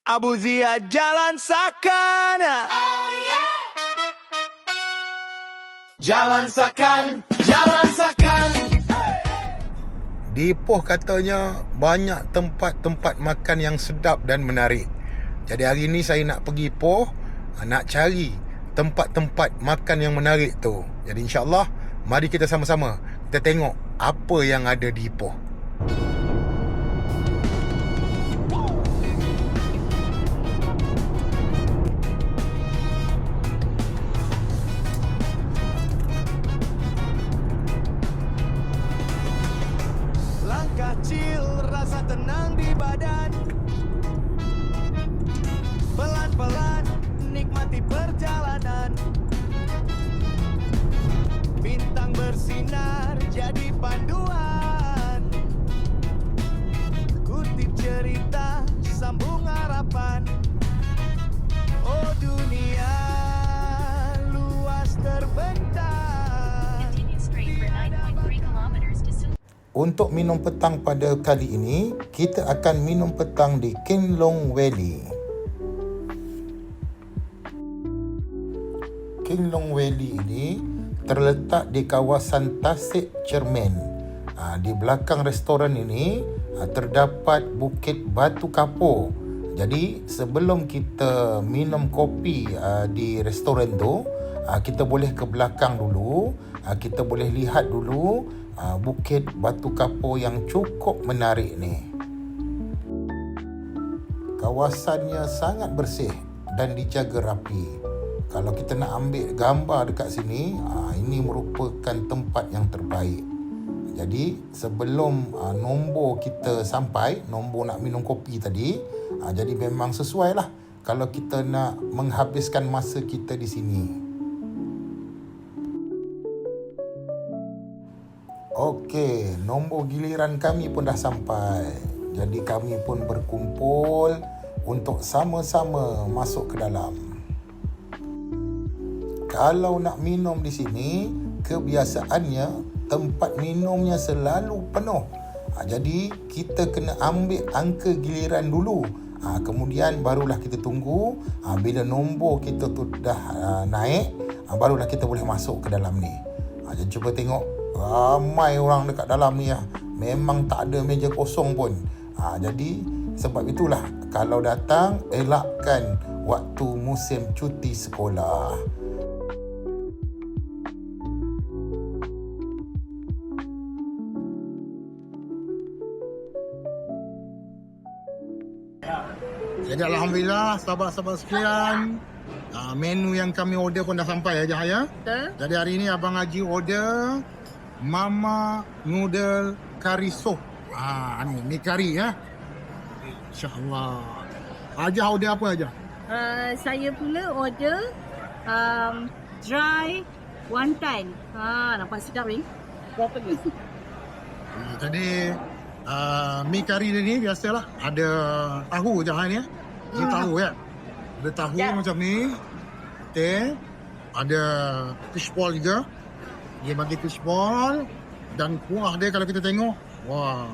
Abu Zia Jalan Sakana. Jalan Sakan, Jalan Sakan. Di Ipoh katanya banyak tempat-tempat makan yang sedap dan menarik. Jadi hari ni saya nak pergi Ipoh, nak cari tempat-tempat makan yang menarik tu. Jadi insyaAllah, mari kita sama-sama kita tengok apa yang ada di Ipoh. Langkah chill, rasa tenang di badan. Pelan-pelan, nikmati perjalanan. Bintang bersinar, jadi panduan. Kutip cerita, sambung harapan. Oh dunia, luas terbentang. Continue straight for 9.3 kilometers to Untuk minum petang pada kali ini, kita akan minum petang di King Long Valley. King Long Valley ini terletak di kawasan Tasik Cermin. Di belakang restoran ini terdapat Bukit Batu Kapur. Jadi sebelum kita minum kopi di restoran tu, kita boleh ke belakang dulu, kita boleh lihat dulu Bukit Batu Kapur yang cukup menarik ni. Kawasannya sangat bersih dan dijaga rapi. Kalau kita nak ambil gambar dekat sini, ini merupakan tempat yang terbaik. Jadi sebelum nombor kita sampai, nombor nak minum kopi tadi, jadi memang sesuai lah kalau kita nak menghabiskan masa kita di sini. Okey, nombor giliran kami pun dah sampai. Jadi kami pun berkumpul untuk sama-sama masuk ke dalam. Kalau nak minum di sini, kebiasaannya tempat minumnya selalu penuh. Jadi kita kena ambil angka giliran dulu. Kemudian barulah kita tunggu bila nombor kita tu dah naik, barulah kita boleh masuk ke dalam ni. Jadi cuba tengok, ramai orang dekat dalam ni. Memang tak ada meja kosong pun. Jadi sebab itulah kalau datang, elakkan waktu musim cuti sekolah. Jadi Alhamdulillah, sahabat-sahabat sekalian, menu yang kami order pun dah sampai ya, ya. Jadi hari ini Abang Haji order Mama Noodle Curry Soup. Ni curry ya. InsyaAllah. Haji order apa Haji? Saya pula order dry wonton. Nampak sedap ni. Berapa ni? Jadi mi curry dia ni biasalah ada tahu je ya. Ni tahu ya. Ada tahu macam ni. Okay. Ada fish ball juga. Dia bagi fish ball dan kuah dia kalau kita tengok, wah.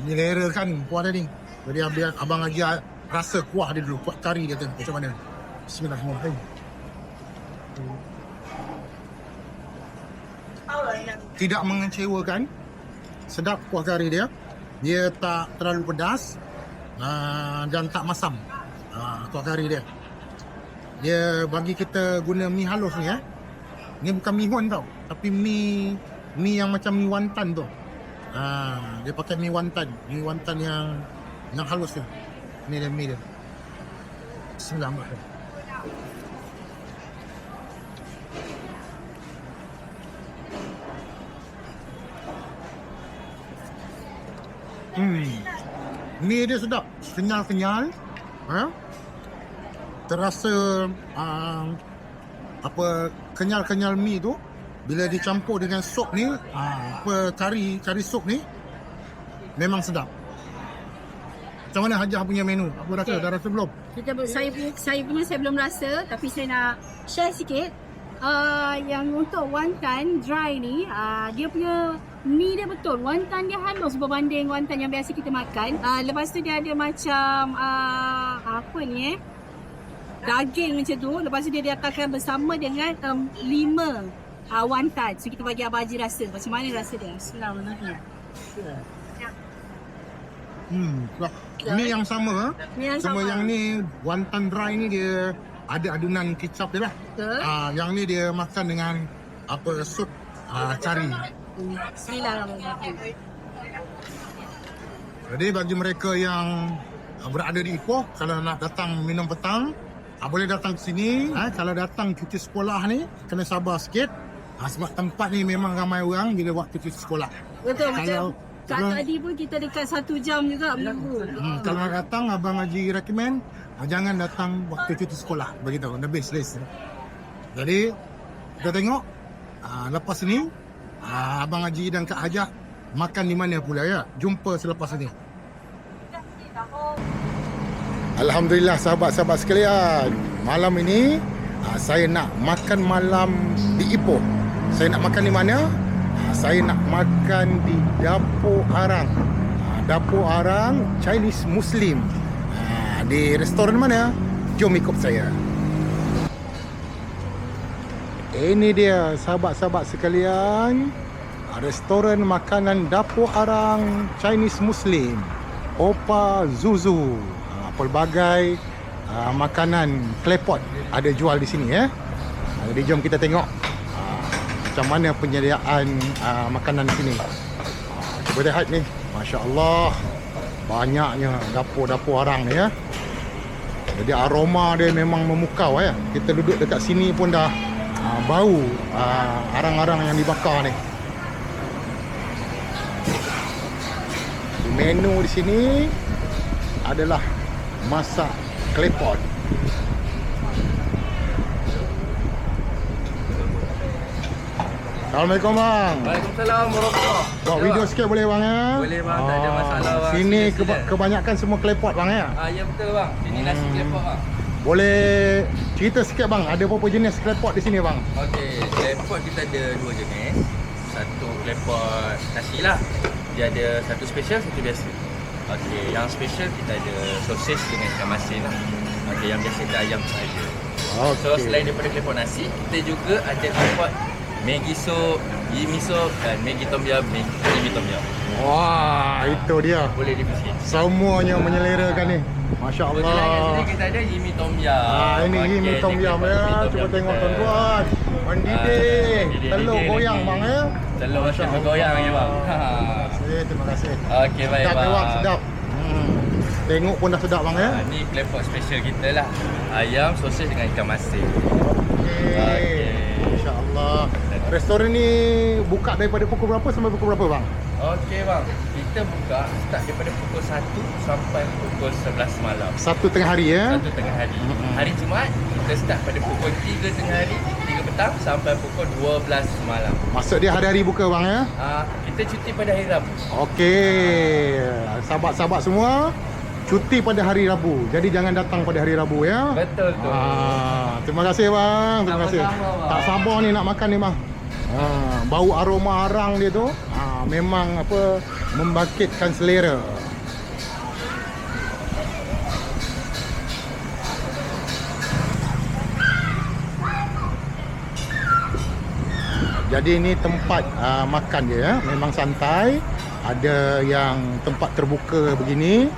Ini lera kan kuah dia ni. Jadi Abang Haji rasa kuah dia dulu, kuah kari dia tu macam mana. Bismillahirrahmanirrahim. Tidak mengecewakan. Sedap kuah kari dia. Dia tak terlalu pedas dan tak masam. Kuah kari dia. Dia bagi kita guna mi halus ni ya. Ni bukan mi hon tau, tapi mi yang macam mi wonton tu. Dia pakai mi wonton. Mi wonton yang halus tu. Ni dia mi dia. Bismillahirrahmanirrahim. Mi dia sedap, kenyal-kenyal. Terasa kenyal-kenyal mi tu bila dicampur dengan sup ni, kari sup ni memang sedap. Macam mana Hajah punya menu? Apa rasa? Dah rasa belum? Saya belum rasa, tapi saya nak share sikit. Yang untuk wonton dry ni, dia punya mi dia betul. Wonton dia halus berbanding wonton yang biasa kita makan. Lepas tu dia ada macam apa ni daging macam tu. Lepas tu dia datangkan bersama dengan 5 wonton. So kita bagi Abang Haji rasa macam mana rasa dia. Bismillahirrahmanirrahim. Ini yang sama. Ni yang Cuma sama. yang ni wonton dry ni dia ada adunan kicap dia lah. Betul. Yang ni dia makan dengan apa sup cari. Bismillahirrahmanirrahim. Jadi bagi mereka yang berada di Ipoh, kalau nak datang minum petang, boleh datang ke sini. Kalau datang cuti sekolah ni, kena sabar sikit. Sebab tempat ni memang ramai orang bila waktu cuti sekolah. Betul Kalau- macam Kak tadi pun kita dekat 1 jam juga menunggu. Kalau nak datang, Abang Haji recommend, jangan datang waktu cuti sekolah. Begitu, the best list. Jadi, kita tengok, lepas ini, Abang Haji dan Kak Hajah makan di mana pula ya. Jumpa selepas ini. Alhamdulillah sahabat-sahabat sekalian. Malam ini saya nak makan malam di Ipoh. Saya nak makan di mana? Saya nak makan di Dapur Arang. Dapur Arang Chinese Muslim. Di restoran mana? Jom ikut saya. Ini dia sahabat-sahabat sekalian. Restoran makanan Dapur Arang Chinese Muslim. Opa Zuzu. Pelbagai makanan claypot ada jual di sini ya. Jadi jom kita tengok macam mana penyediaan makanan di sini. Cuba lihat ni, masya-Allah. Banyaknya dapur-dapur arang ni ya. Jadi aroma dia memang memukau ya. Kita duduk dekat sini pun dah bau arang-arang yang dibakar ni. Menu di sini adalah masak claypot. Assalamualaikum bang. Waalaikumsalam warahmatullahi. Buat video sikit boleh bang ya? Boleh bang, tak ada masalah bang. Sini Sila. kebanyakan semua claypot bang ya? Ya betul bang. Ini nasi claypot bang. Boleh cerita sikit bang, ada berapa jenis claypot di sini bang? Okey, claypot kita ada 2 jenis. Satu claypot nasi lah. Dia ada satu special, satu biasa. Okey, yang special kita ada sosis dengan ikan masin. Okey, yang biasa kita ayam saja. So selain daripada claypot nasi, kita juga ada claypot Maggi soup, yi miso dan Maggi tom yum, Maggi tom yum. Wah, itu dia. Boleh dipilih. Semuanya menyelerakan ni. Masya Betul lah, kat sini Allah. kita ada Yimi Tom Yum. Ini Yimi Tom Yum ya. Cuba tengok tuan-tuan. Mendidih. Telur goyang bang ya. Telur macam bergoyang ya bang. Terima kasih. Okey baik Sedap bang. lewat, sedap. Tengok pun dah sedap bang ya. Ni claypot special kita lah. Ayam, sosis dengan ikan masin. Okey. Masya-Allah. Restoran ni buka daripada pukul berapa sampai pukul berapa bang? Okey bang. Kita buka start daripada pukul 1 sampai pukul 11 malam. 1 tengah hari ya. 1 tengah hari. Hari Jumaat kita start pada pukul 3 tengah hari, 3 petang sampai pukul 12 malam. Maksud dia hari-hari buka bang ya? Kita cuti pada hari Rabu. Okey. Sahabat-sahabat semua cuti pada hari Rabu. Jadi jangan datang pada hari Rabu ya. Betul tu. Terima kasih bang. Terima kasih. Sama-sama, bang. Tak sabar ni nak makan ni bang. Bau aroma arang dia tu memang apa membangkitkan selera. Jadi ini tempat makan dia ya. Memang santai. Ada yang tempat terbuka begini.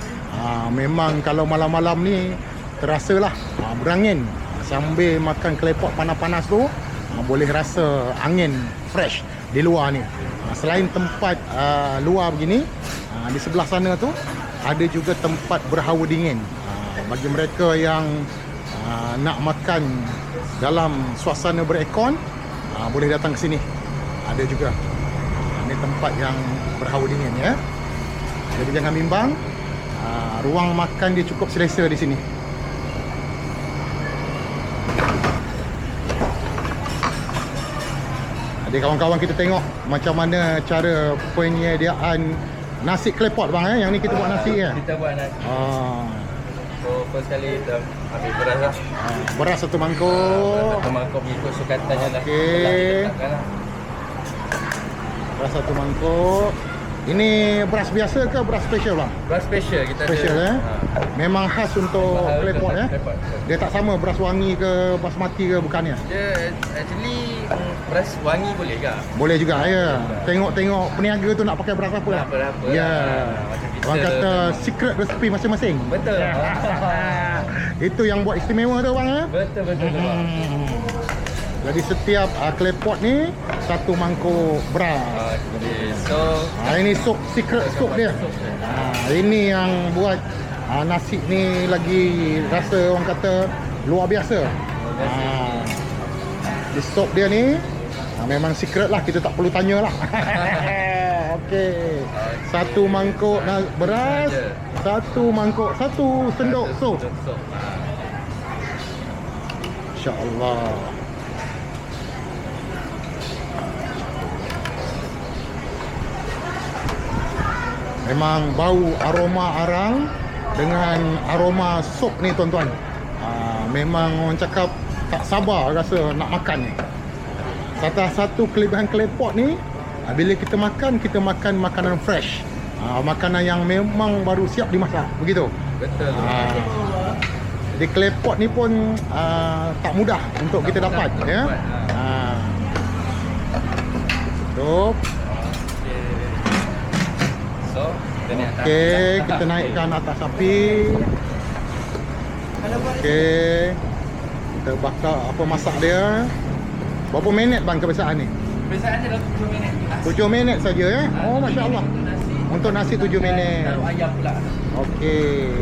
Memang kalau malam-malam ni terasalah berangin. Sambil makan claypot panas-panas tu boleh rasa angin fresh di luar ni. Selain tempat luar begini, di sebelah sana tu ada juga tempat berhawa dingin. Bagi mereka yang nak makan dalam suasana berekon, boleh datang ke sini. Ada juga. Ini tempat yang berhawa dingin ya. Jadi jangan bimbang. Ruang makan dia cukup selesa di sini. Jadi kawan-kawan kita tengok macam mana cara penyediaan nasi claypot bang ya. Yang ni kita buat nasi ya. Kita buat nasi. So first kali kita ambil beras lah. Beras 1 mangkuk. Satu mangkuk mengikut sukatannya lah. Okey. Kita letakkan lah. Beras 1 mangkuk. Ini beras biasa ke beras special bang? Beras special kita Special ada. Memang khas untuk Mahal clay pot untuk clay pot. Dia tak sama beras wangi ke basmati ke bukannya? Dia actually beras wangi boleh ke? Boleh juga ya. Tengok-tengok peniaga tu nak pakai beras apa lah. Apa-apa Ya. macam kita Orang kata tu. secret recipe masing-masing. Betul. Itu yang buat istimewa tu bang ya. Betul bang. Jadi setiap clay pot ni satu mangkuk beras. Okay. So Ini sup, secret sup dia. Ini yang buat nasi ni lagi rasa orang kata luar biasa. Di sup dia ni memang secret lah, kita tak perlu tanya lah. Okey. Satu mangkuk beras, satu mangkuk, satu sendok sup. Insya-Allah. Memang bau aroma arang dengan aroma sup ni tuan-tuan. Memang orang cakap tak sabar rasa nak makan ni. Satu kelebihan clay pot ni, bila kita makan makanan fresh. Makanan yang memang baru siap dimasak. Begitu. betul. Jadi clay pot ni pun tak mudah untuk kita dapat ya. Tutup. So, Okey, kita naikkan atas api. Okey. Kita bakar masak dia. Berapa minit bang kebiasaan ni? Kebiasaan dia 7 minit. 7 minit saja ya. Oh masya-Allah. Untuk nasi 7 minit. Taruh ayam pula. Okey.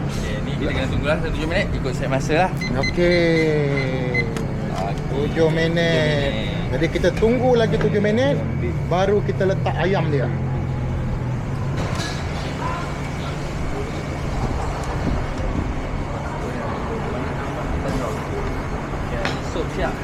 Okey, ni kita kena tunggulah 7 minit ikut set masa lah. Okey. 7 minit. Jadi kita tunggu lagi 7 minit baru kita letak ayam dia. Sup siap.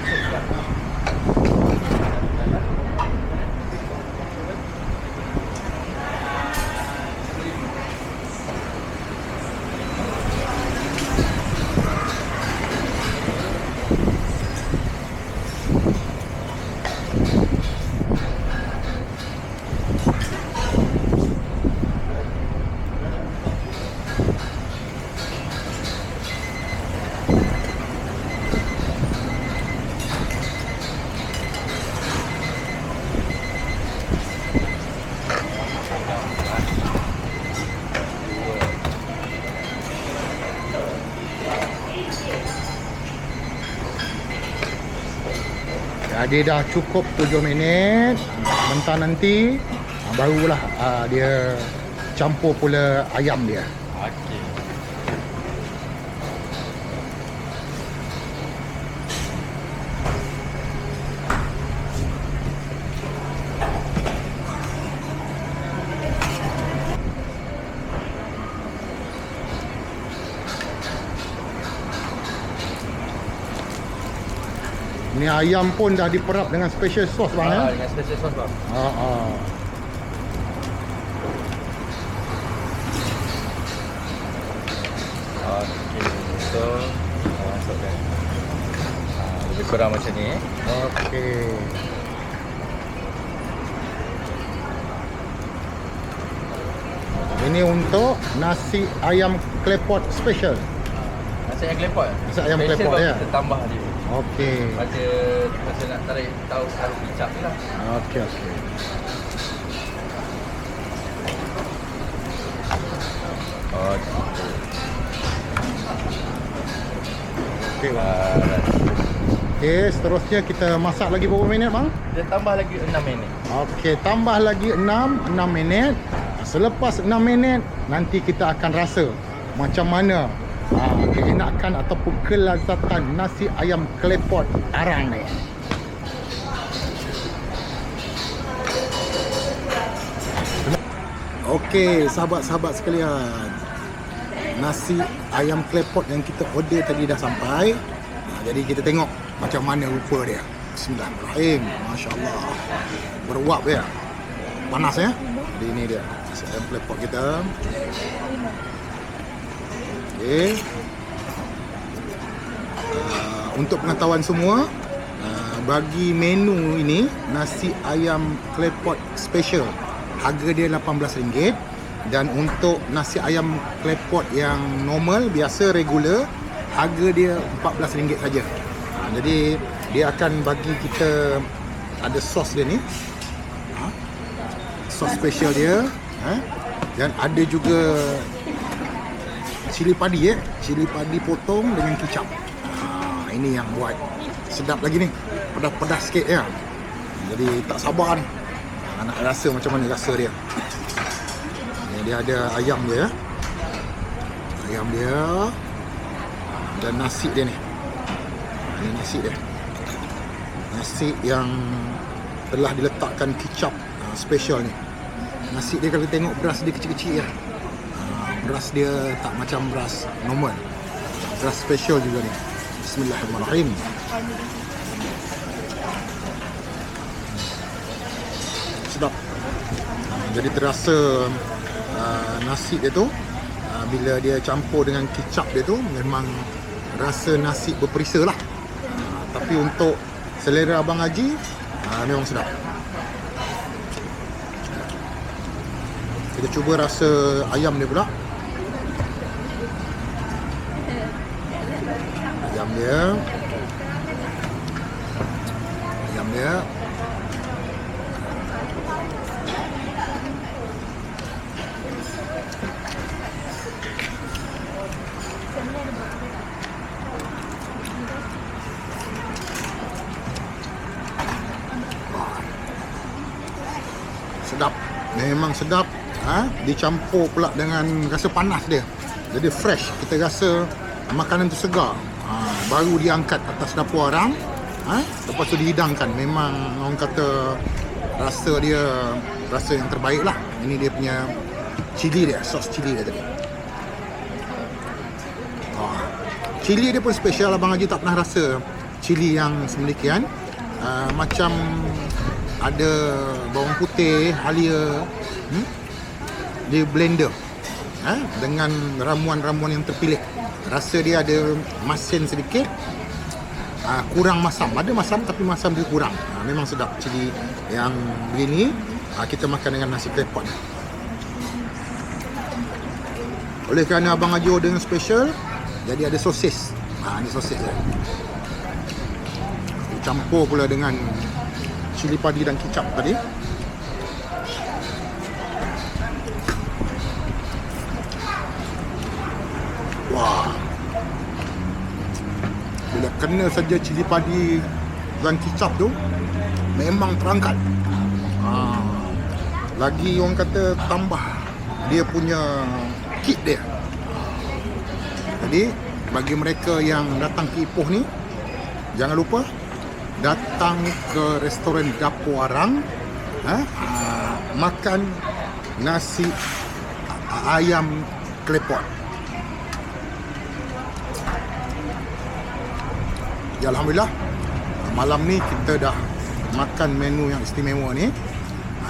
Jadi dah cukup 7 minit. Bentar nanti barulah dia campur pula ayam dia. Okey. Ni ayam pun dah diperap dengan special sauce bang ya. Dengan special sauce bang. Okey. So, masukkan. Lebih kurang macam ni. Okey. Ini untuk nasi ayam clay pot special. Nasi ayam claypot. Nasi ayam Special claypot, bang, ya? kita tambah dia. Okey. Macam nak tahu kicap ni lah. Okey okey. Okey bang. Okey, seterusnya kita masak lagi berapa minit bang? Dia tambah lagi 6 minit. Okey, tambah lagi 6 minit. Selepas 6 minit nanti kita akan rasa macam mana keenakan ataupun kelazatan nasi ayam clay pot arang ni. Okey, sahabat-sahabat sekalian. Nasi ayam clay pot yang kita order tadi dah sampai. Jadi kita tengok macam mana rupa dia. Bismillahirrahmanirrahim. Masya-Allah. Beruap ya. Panas ya. Jadi ini dia nasi ayam clay pot kita. Okey. Untuk pengetahuan semua, bagi menu ini nasi ayam clay pot special harga dia RM18. Dan untuk nasi ayam klepot yang normal, biasa, regular, harga dia RM14 saja. Jadi dia akan bagi kita ada sos dia ni, sos special dia, dan ada juga cili padi, cili padi potong dengan kicap. Ini yang buat sedap lagi ni, pedas-pedas sikit ya. Jadi tak sabar ni nak rasa macam mana rasa dia. Dia ada ayam dia, dan nasi dia ni. Ini nasi dia, nasi yang telah diletakkan kicap special ni. Nasi dia kalau tengok beras dia kecil-kecil ya. Beras dia tak macam beras normal, beras special juga ni. Bismillahirrahmanirrahim. Sedap. Jadi terasa nasi dia tu, bila dia campur dengan kicap dia tu, memang rasa nasi berperisa lah. Tapi untuk selera Abang Haji, memang sedap. Kita cuba rasa ayam dia pula. Ayam dia sedap, memang sedap. Dicampur pula dengan rasa panas dia, jadi fresh. Kita rasa makanan tu segar. Baru diangkat atas dapur arang, lepas tu dihidangkan. Memang orang kata rasa dia rasa yang terbaik lah. Ini dia punya cili dia, sos cili dia tadi. Cili dia pun special. Abang Haji tak pernah rasa cili yang semelikian. Macam ada bawang putih, halia, di blender dengan ramuan-ramuan yang terpilih. Rasa dia ada masin sedikit, kurang masam. Ada masam tapi masam dia kurang. Memang sedap cili yang begini. Kita makan dengan nasi klepot. Oleh kerana Abang Haji order yang special, jadi ada sosis. Ini sosis dia. Dicampur pula dengan cili padi dan kicap tadi. Wah, bila kena saja cili padi dan kicap tu, memang terangkat. Lagi orang kata tambah dia punya kick dia. Jadi bagi mereka yang datang ke Ipoh ni, jangan lupa datang ke restoran Dapur Arang, makan nasi ayam klepot. Ya, alhamdulillah, malam ni kita dah makan menu yang istimewa ni.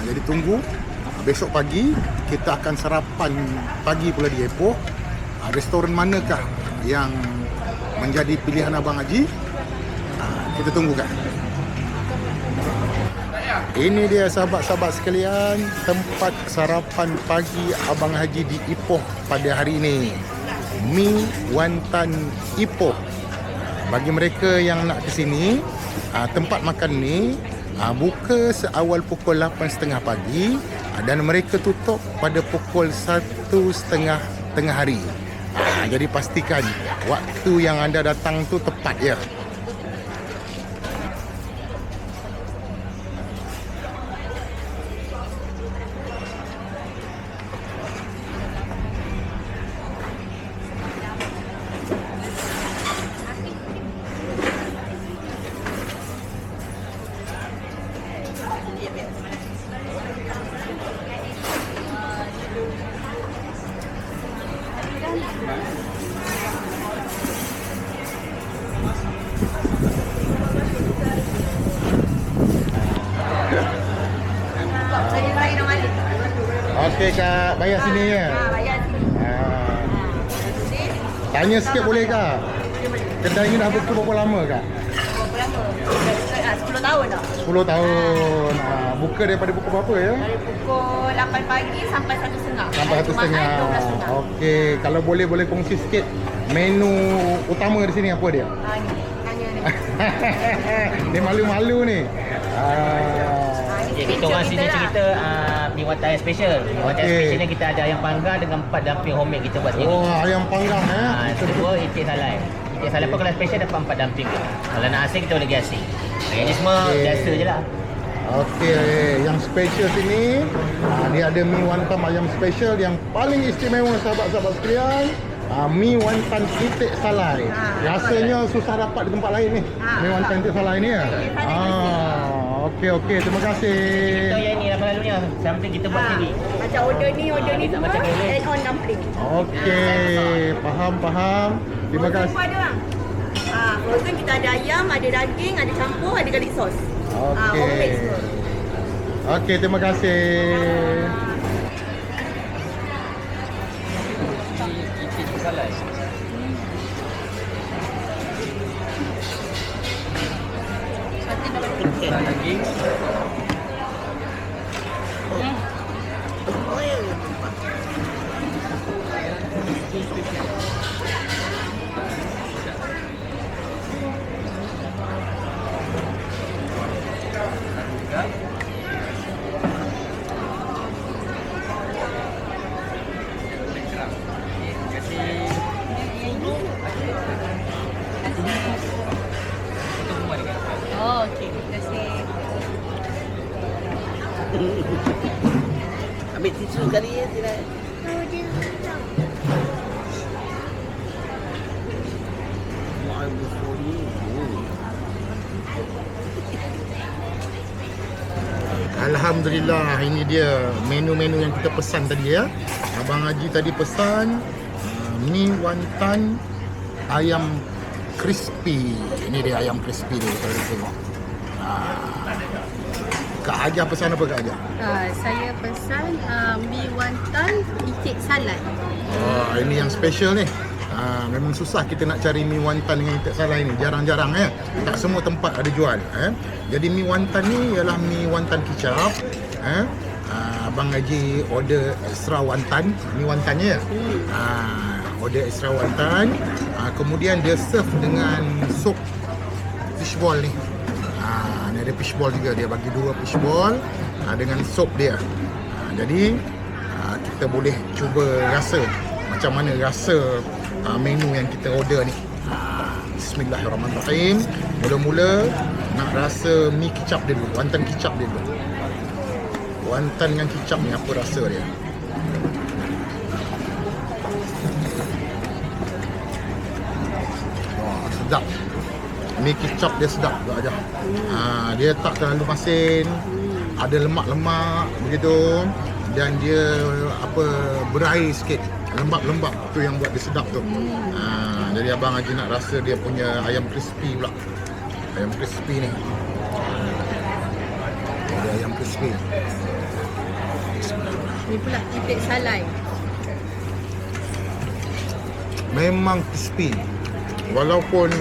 Jadi tunggu besok pagi kita akan sarapan pagi pula di Ipoh. Restoran manakah yang menjadi pilihan Abang Haji? Kita tunggukan. Ini dia sahabat-sahabat sekalian, tempat sarapan pagi Abang Haji di Ipoh pada hari ini. Mi Wantan Ipoh. Bagi mereka yang nak ke sini, tempat makan ni buka seawal pukul 8.30 pagi dan mereka tutup pada pukul 1.30 tengah hari. Jadi pastikan waktu yang anda datang tu tepat ya. Okey Kak, bayar sini ya. Bayar sini. Tanya sikit boleh Kak? Kedai ni dah buka berapa lama Kak? Berapa lama? 10 tahun dah. 10 tahun. Buka daripada pukul berapa ya? Dari pukul 8 pagi sampai 1.30. Sampai 1.30. 12.30. Okey, kalau boleh kongsi sikit menu utama di sini apa dia? Ni. Tanya ni. Ni malu-malu ni. Okay, kita orang sini cerita mi wantan yang special. Mi wantan special ni kita ada ayam panggang dengan 4 dumpling homemade kita buat sendiri. Oh, ayam panggang Kedua itik salai. Itik salai pun kalau special dapat 4 dumpling tu. Kalau nak asing kita boleh pergi asing. Yang ni semua biasa je lah. Okey, yang special sini dia ada mi wantan ayam special yang paling istimewa sahabat-sahabat sekalian. Mi wantan itik salai. Rasanya susah dapat di tempat lain ni. Mi wantan itik salai ni ya. Okey, terima kasih. Kita yang ni lah selalunya. Something kita buat sendiri. Macam order ni Tak macam semua ni. add on dumpling. Okey, faham. Terima Frozen kasih. pun ada bang. Frozen kita ada ayam, ada daging, ada campur, ada garlic sauce. Homemade Okey. semua. Okey, terima kasih. Itik salai. Daging. Oh, okey. Terima kasih. Ambil tisu kali ya, tidak. Alhamdulillah, ini dia menu-menu yang kita pesan tadi ya. Abang Haji tadi pesan mi wantan ayam crispy. Ini dia ayam crispy dia kalau kita tengok. Kak Haja pesan apa Kak Haja? Saya pesan mi wantan itik salad. Ini yang special ni. Memang susah kita nak cari mi wantan dengan itik salai ni. Jarang-jarang ya. Tak semua tempat ada jual. Jadi mi wantan ni ialah mi wantan kicap. Abang Haji order extra wantan. Mi wantannya ya. Order extra wantan. Kemudian dia serve dengan sup fishball ni. Ni ada fishball juga. Dia bagi 2 fishball dengan sup dia. Jadi kita boleh cuba rasa macam mana rasa menu yang kita order ni. Bismillahirrahmanirrahim. Mula-mula nak rasa mi kicap dia dulu, wantan kicap dia dulu. Wantan dengan kicap ni apa rasa dia? Sedap. Mi kicap dia sedap juga aja. Dia tak terlalu masin. Ada lemak-lemak begitu dan dia berair sikit. Lembab-lembab tu yang buat dia sedap tu. Jadi abang Haji nak rasa dia punya ayam crispy pula. Ayam crispy ni. Ada ayam crispy. Ni pula itik salai. Memang crispy. Walaupun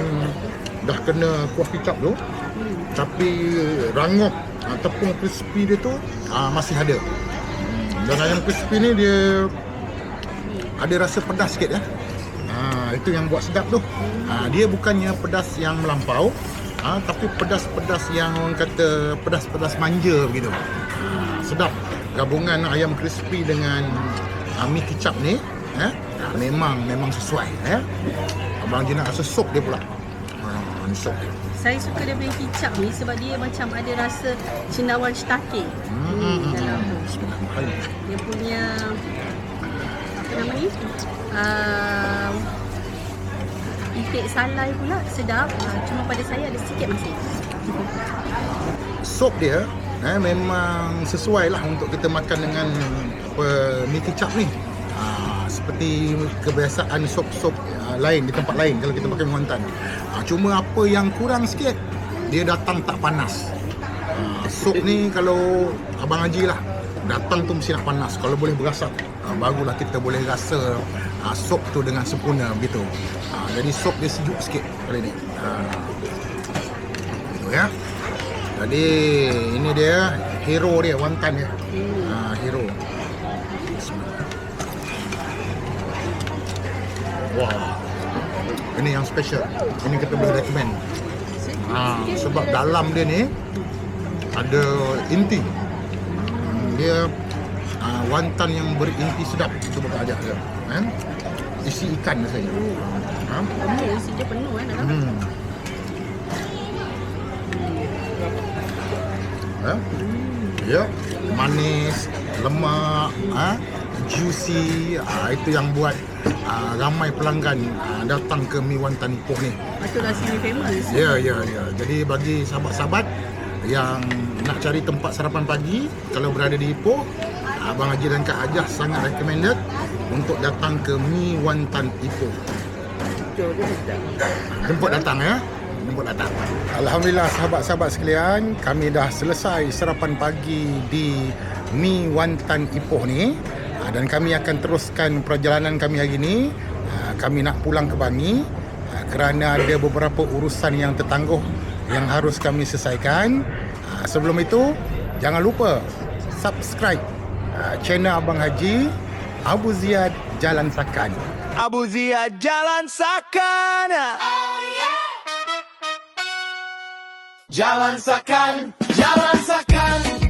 dah kena kuah kicap tu, tapi rangup tepung crispy dia tu masih ada. Dan ayam crispy ni dia ada rasa pedas sikit ya. Itu yang buat sedap tu. Dia bukannya pedas yang melampau, tapi pedas-pedas yang orang kata pedas-pedas manja begitu. Sedap. Gabungan ayam crispy dengan mi kicap ni memang sesuai ya. Abang Haji nak rasa sup dia pula. Ni sup dia. Saya suka dia punya kicap ni sebab dia macam ada rasa cendawan shiitake. Dalam tu. Dia punya apa nama ni? Itik salai pula sedap. Cuma pada saya ada sikit masin. Sup dia memang sesuai lah untuk kita makan dengan mi kicap ni. Seperti kebiasaan sup-sup lain di tempat lain kalau kita makan mi wantan. Cuma apa yang kurang sikit, dia datang tak panas. Sup ni kalau Abang Haji lah datang tu mesti nak panas. Kalau boleh berasap, barulah kita boleh rasa sup tu dengan sempurna begitu. Jadi sup dia sejuk sikit kali ni. Itu ya. Jadi ini dia hero dia, wonton dia. Hero. Wah. Ini yang special. Ini kita boleh recommend. Sebab dalam dia ni ada inti. Dia wonton yang berinti sedap. Cuba kita ajak dia. Isi ikan rasanya. Isi dia penuh dalam. Ya, manis, lemak, juicy. Itu yang buat ramai pelanggan datang ke mi wonton Ipoh ni. Itulah sini famous. Ya. Jadi bagi sahabat-sahabat yang nak cari tempat sarapan pagi kalau berada di Ipoh, Abang Haji dan Kak Hajah sangat recommended untuk datang ke mi wonton Ipoh. Jemput datang ya. Jemput datang. Alhamdulillah sahabat-sahabat sekalian, kami dah selesai sarapan pagi di mi wonton Ipoh ni. Dan kami akan teruskan perjalanan kami hari ini. Kami nak pulang ke Bangi kerana ada beberapa urusan yang tertangguh yang harus kami selesaikan. Sebelum itu, jangan lupa subscribe channel Abang Haji, Abu Ziyad Jalan Sakan. Abu Ziyad Jalan Sakan. Jalan Sakan, Jalan Sakan.